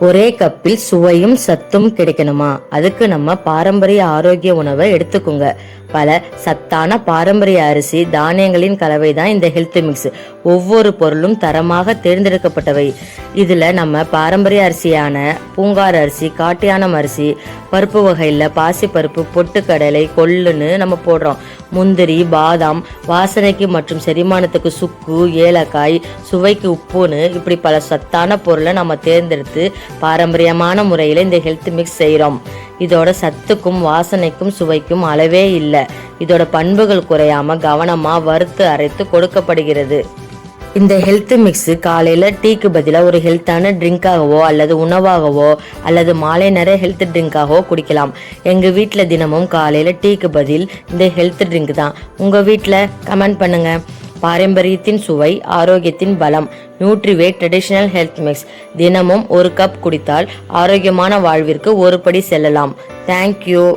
ஒரே கப்பில் சுவையும் சத்தும் கிடைக்கணுமா? அதுக்கு நம்ம பாரம்பரிய ஆரோக்கிய உணவை எடுத்துக்கோங்க. பல சத்தான பாரம்பரிய அரிசி தானியங்களின் கலவை தான் இந்த ஹெல்த் மிக்ஸ். ஒவ்வொரு பொருளும் தரமாக தேர்ந்தெடுக்கப்பட்டவை. இதுல நம்ம பாரம்பரிய அரிசியான பூங்கார் அரிசி, காட்டியானம் அரிசி, பருப்பு வகையில் பாசிப்பருப்பு, பொட்டுக்கடலை, கொள்ளுன்னு நம்ம போடுறோம். முந்திரி, பாதாம், வாசனைக்கு மற்றும் செரிமானத்துக்கு சுக்கு, ஏலக்காய், சுவைக்கு உப்புன்னு இப்படி பல சத்தான பொருளை நம்ம தேர்ந்தெடுத்து பாரம்பரியமான முறையில் இந்த ஹெல்த் மிக்ஸ் செய்கிறோம். இதோட சத்துக்கும் வாசனைக்கும் சுவைக்கும் அளவே இல்லை. இதோட பண்புகள் குறையாம கவனமா வறுத்து அரைத்து கொடுக்கப்படுகிறது. இந்த ஹெல்த் மிக்ஸ் காலையில் டீக்கு பதிலாக ஒரு ஹெல்த்தான ட்ரிங்காகவோ அல்லது உணவாகவோ அல்லது மாலை நேர ஹெல்த் ட்ரிங்காகவோ குடிக்கலாம். எங்கள் வீட்டில் தினமும் காலையில் டீக்கு பதில் இந்த ஹெல்த் ட்ரிங்க் தான். உங்கள் வீட்டில் கமெண்ட் பண்ணுங்கள். பாரம்பரியத்தின் சுவை, ஆரோக்கியத்தின் பலம். நியூட்ரிவேட் ட்ரெடிஷனல் ஹெல்த் மிக்ஸ். தினமும் ஒரு கப் குடித்தால் ஆரோக்கியமான வாழ்விற்கு ஒரு படி செல்லலாம். தேங்க்யூ.